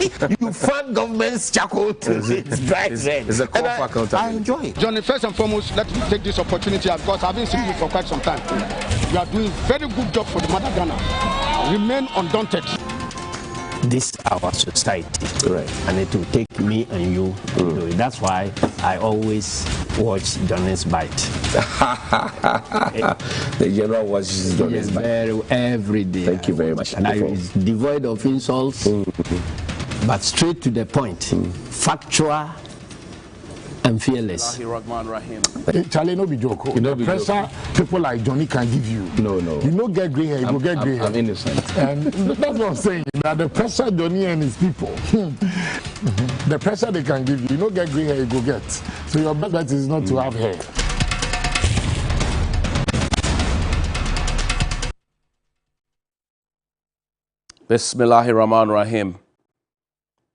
You fund government's charcoal to its bright red. It's a call for accountability. I enjoy it. Johnny, first and foremost, let me take this opportunity because I've been seeing you for quite some time. You are doing very good job for the mother Ghana. Remain undaunted. This our society, Right. and it will take me and you to do it. That's why I always watch Johnny's Bite. The general watches Johnny's Bite every day. Thank you very much. And I is devoid of insults, but straight to the point, factual and fearless. Charlie, no be joke. No be Pressure people like Johnny can give you. No. You no get grey hair, you go get grey hair. I'm innocent. And that's what I'm saying. That the pressure Johnny and his people, the pressure they can give you, you no get grey hair, you go get. So your best bet is not to have hair. Bismillahirrahmanirrahim.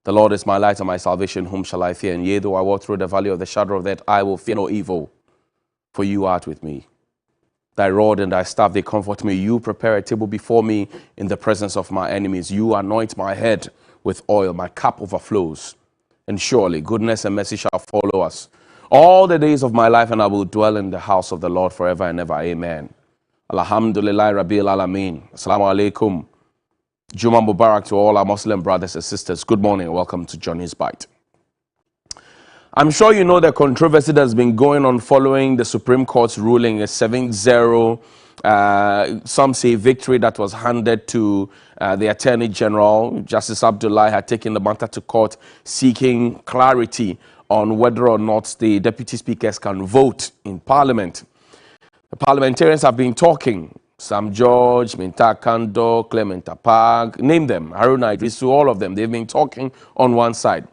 The Lord is my light and my salvation, whom shall I fear? And yea, though I walk through the valley of the shadow of death, I will fear no evil, for you art with me. Thy rod and thy staff, they comfort me. You prepare a table before me in the presence of my enemies. You anoint my head with oil, my cup overflows. And surely goodness and mercy shall follow us all the days of my life, and I will dwell in the house of the Lord forever and ever. Amen. Alhamdulillah Rabbil Alameen. Assalamu alaikum. Juma Mubarak to all our Muslim brothers and sisters. Good morning and welcome to Johnny's Bite. I'm sure you know the controversy that's been going on following the Supreme Court's ruling, a 7-0, some say victory that was handed to the Attorney General. Justice Abdullahi had taken the matter to court seeking clarity on whether or not the deputy speakers can vote in Parliament. The parliamentarians have been talking. Sam George, Minta Kando, Clement Apag, name them, Haruna Idrisu, all of them. They've been talking on one side.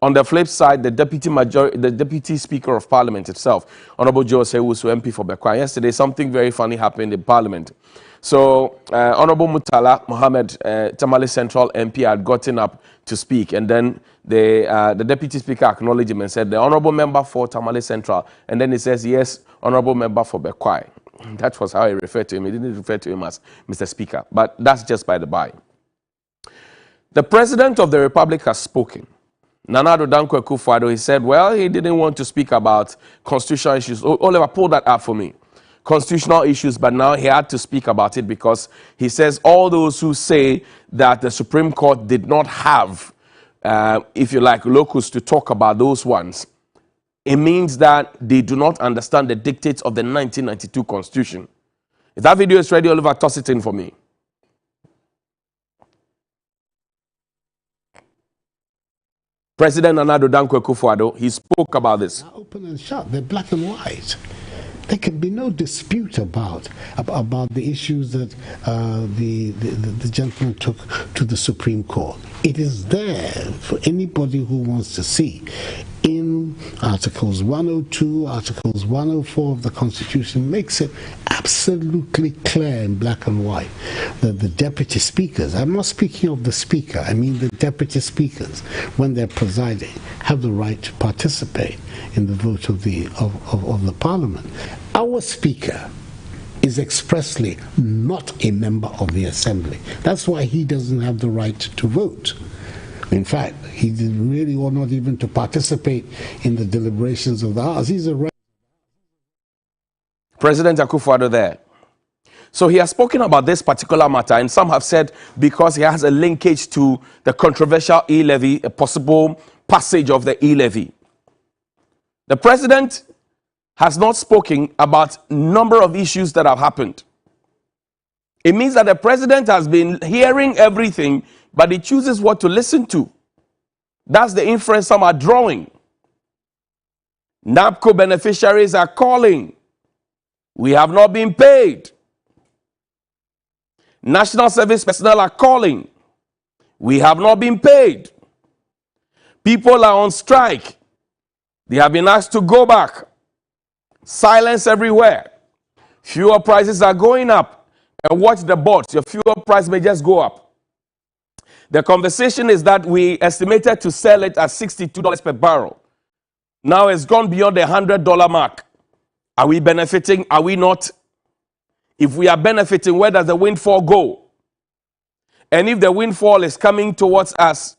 On the flip side, the deputy speaker of Parliament itself, Honorable Joe Sewusu, MP for Bekwai. Yesterday, something very funny happened in Parliament. So, Honorable Mutala Mohammed, Tamale Central MP, had gotten up to speak, and then the deputy speaker acknowledged him and said, "The honorable member for Tamale Central," and then he says, "Yes, honorable member for Bekwai." That was how he referred to him. He didn't refer to him as Mr. Speaker, but that's just by the by. The President of the Republic has spoken. Nana Addo Dankwa Akufo-Addo, he said, well, he didn't want to speak about constitutional issues. Oliver, pull that up for me. Constitutional issues, but now he had to speak about it because he says all those who say that the Supreme Court did not have, if you like, locus to talk about those ones, it means that they do not understand the dictates of the 1992 Constitution. If that video is ready, Oliver, toss it in for me. President Nana Addo Dankwa Akufo-Addo, he spoke about this. Open and shut, they're black and white. There can be no dispute about the issues that the gentleman took to the Supreme Court. It is there for anybody who wants to see. In Articles 102, Articles 104 of the Constitution makes it absolutely clear in black and white that the deputy speakers, I'm not speaking of the speaker, I mean the deputy speakers, when they're presiding, have the right to participate in the vote of the Parliament. Our speaker is expressly not a member of the Assembly. That's why he doesn't have the right to vote. In fact, he really ought not even to participate in the deliberations of the House. He's a President Akufo-Addo there. So he has spoken about this particular matter, and some have said because he has a linkage to the controversial e-levy, a possible passage of the e-levy. The president has not spoken about a number of issues that have happened. It means that the president has been hearing everything, but he chooses what to listen to. That's the inference some are drawing. NABCO beneficiaries are calling. We have not been paid. National service personnel are calling. We have not been paid. People are on strike. They have been asked to go back. Silence everywhere. Fuel prices are going up. And watch the boards. Your fuel price may just go up. The conversation is that we estimated to sell it at $62 per barrel. Now it's gone beyond the $100 mark. Are we benefiting? Are we not? If we are benefiting, where does the windfall go? And if the windfall is coming towards us,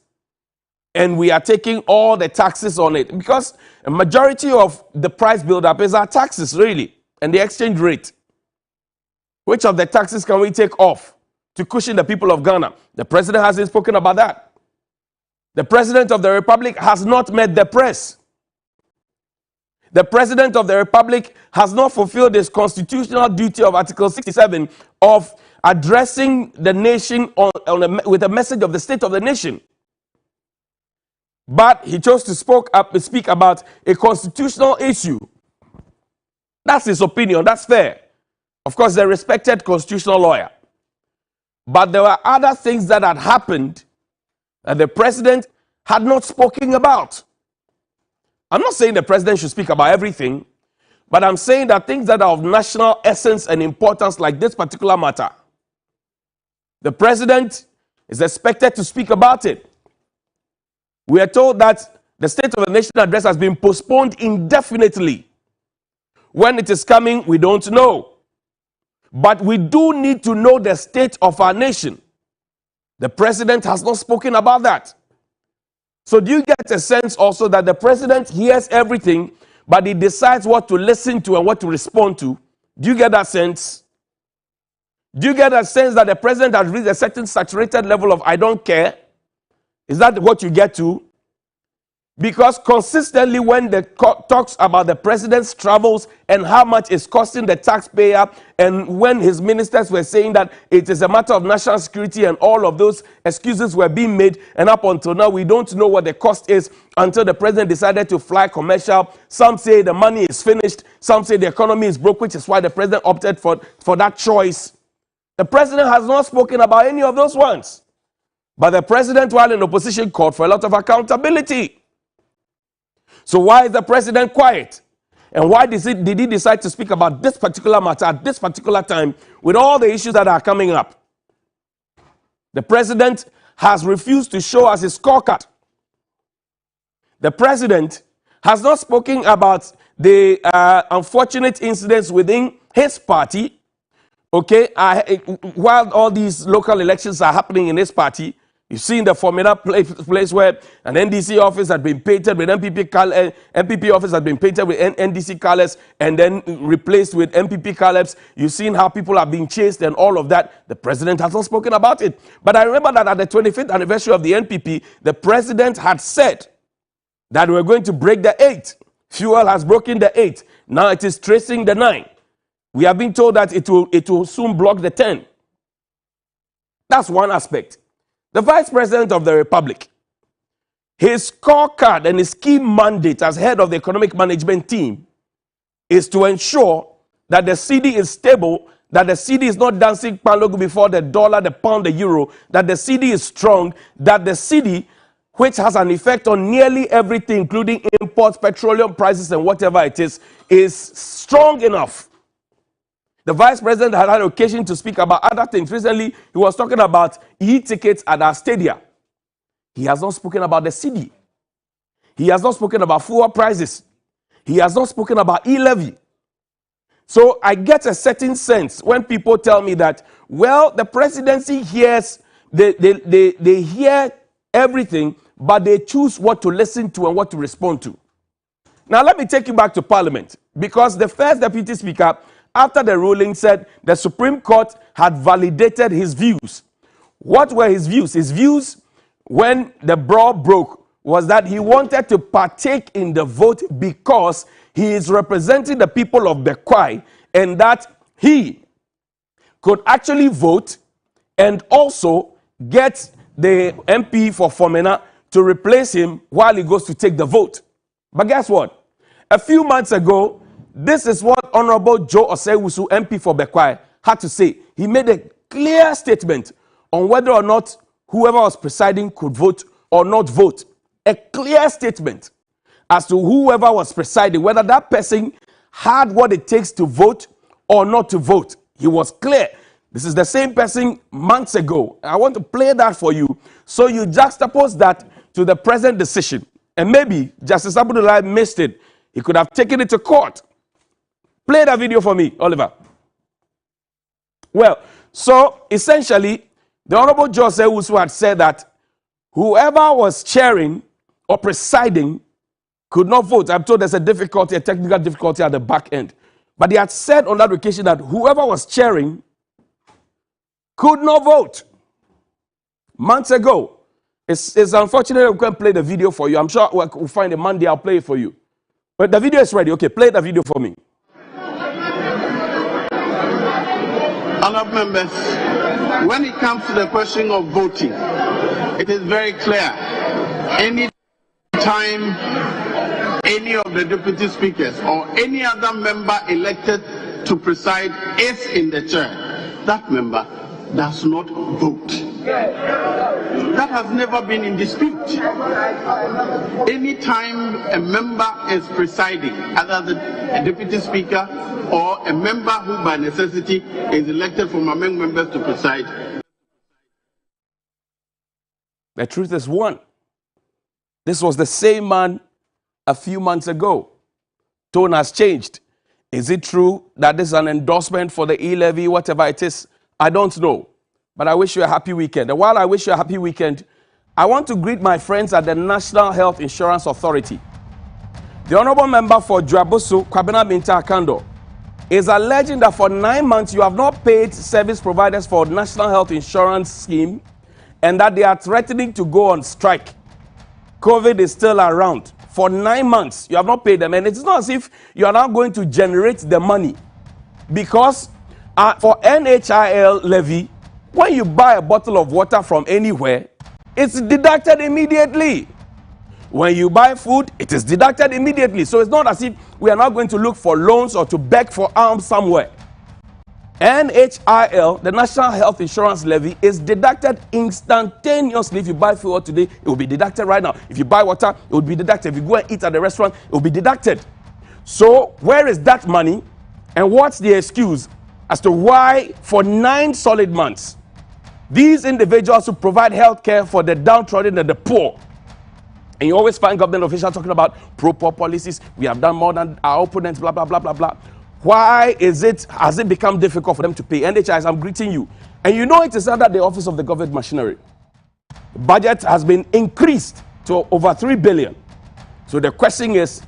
and we are taking all the taxes on it, because a majority of the price build-up is our taxes, really, and the exchange rate. Which of the taxes can we take off to cushion the people of Ghana? The president hasn't spoken about that. The president of the republic has not met the press. The president of the republic has not fulfilled his constitutional duty of Article 67 of addressing the nation with a message of the state of the nation. But he chose to speak about a constitutional issue. That's his opinion. That's fair. Of course, a respected constitutional lawyer. But there were other things that had happened that the president had not spoken about. I'm not saying the president should speak about everything, but I'm saying that things that are of national essence and importance, like this particular matter, the president is expected to speak about it. We are told that the State of the Nation address has been postponed indefinitely. When it is coming, we don't know. But we do need to know the state of our nation. The president has not spoken about that. So do you get a sense also that the president hears everything, but he decides what to listen to and what to respond to? Do you get that sense? Do you get a sense that the president has reached a certain saturated level of I don't care? Is that what you get to? Because consistently when the talks about the president's travels and how much it's costing the taxpayer, and when his ministers were saying that it is a matter of national security and all of those excuses were being made, and up until now we don't know what the cost is until the president decided to fly commercial. Some say the money is finished, some say the economy is broke, which is why the president opted for that choice. The president has not spoken about any of those ones. But the president, while in opposition, called for a lot of accountability. So why is the president quiet? And why did he decide to speak about this particular matter at this particular time with all the issues that are coming up? The president has refused to show us his scorecard. The president has not spoken about the unfortunate incidents within his party. Okay, while all these local elections are happening in his party, you've seen the formula place where an NDC office had been painted with MPP office had been painted with NDC colors and then replaced with MPP colors. You've seen how people are being chased and all of that. The president has not spoken about it. But I remember that at the 25th anniversary of the NPP, the president had said that we're going to break the 8. Fuel has broken the 8. Now it is tracing the 9. We have been told that it will soon block the 10. That's one aspect. The Vice President of the Republic, his scorecard and his key mandate as head of the economic management team is to ensure that the cedi is stable, that the cedi is not dancing palogu before the dollar, the pound, the euro, that the cedi is strong, that the cedi, which has an effect on nearly everything, including imports, petroleum prices, and whatever it is strong enough. The Vice President had had occasion to speak about other things. Recently, he was talking about e-tickets at our stadia. He has not spoken about the cedi. He has not spoken about fuel prices. He has not spoken about e-levy. So I get a certain sense when people tell me that, well, the presidency hears, they hear everything, but they choose what to listen to and what to respond to. Now, let me take you back to Parliament, because the first Deputy Speaker, after the ruling, said the Supreme Court had validated his views. What were his views? His views, when the brawl broke, was that he wanted to partake in the vote because he is representing the people of Bekwai, and that he could actually vote and also get the MP for Fomena to replace him while he goes to take the vote. But guess what? A few months ago, this is what Honorable Joe Osei-Wusu, MP for Bekwai, had to say. He made a clear statement on whether or not whoever was presiding could vote or not vote. A clear statement as to whoever was presiding, whether that person had what it takes to vote or not to vote. He was clear. This is the same person months ago. I want to play that for you so you juxtapose that to the present decision. And maybe Justice Abdullahi missed it. He could have taken it to court. Play that video for me, Oliver. Well, so essentially, the Honorable Joe Osei-Wusu had said that whoever was chairing or presiding could not vote. I'm told there's a difficulty, a technical difficulty at the back end. But they had said on that occasion that whoever was chairing could not vote. Months ago. It's unfortunate we can't play the video for you. I'm sure we'll find a Monday, I'll play it for you. But the video is ready. Okay, play the video for me. Honourable members, when it comes to the question of voting, it is very clear. Any time any of the deputy speakers or any other member elected to preside is in the chair, that member does not vote. That has never been in dispute. Anytime a member is presiding, either a deputy speaker or a member who by necessity is elected from among members to preside. The truth is one. This was the same man a few months ago. Tone has changed. Is it true that this is an endorsement for the e-levy, whatever it is? I don't know. But I wish you a happy weekend. And while I wish you a happy weekend, I want to greet my friends at the National Health Insurance Authority. The Honorable Member for Dwabusu, Kwabena Minta Akando, is alleging that for 9 months you have not paid service providers for National Health Insurance Scheme and that they are threatening to go on strike. COVID is still around. For 9 months, you have not paid them. And it's not as if you are now going to generate the money. Because for NHIL levy, when you buy a bottle of water from anywhere, it's deducted immediately. When you buy food, it is deducted immediately. So it's not as if we are not going to look for loans or to beg for alms somewhere. NHIL, the National Health Insurance Levy, is deducted instantaneously. If you buy fuel today, it will be deducted right now. If you buy water, it will be deducted. If you go and eat at the restaurant, it will be deducted. So where is that money? And what's the excuse as to why for 9 solid months, these individuals who provide health care for the downtrodden and the poor, and you always find government officials talking about pro-poor policies, we have done more than our opponents, blah, blah, blah, blah, blah. Why has it become difficult for them to pay? NHIS, I'm greeting you. And you know it is under the Office of the Government Machinery. The budget has been increased to over 3 billion. So the question is,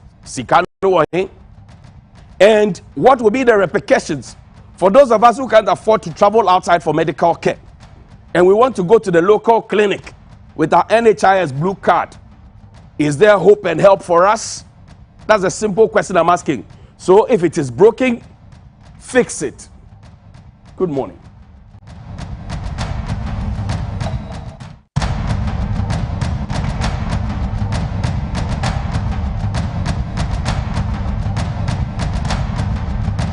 and what will be the repercussions for those of us who can't afford to travel outside for medical care? And we want to go to the local clinic with our NHIS blue card. Is there hope and help for us? That's a simple question I'm asking. So if it is broken, fix it. Good morning.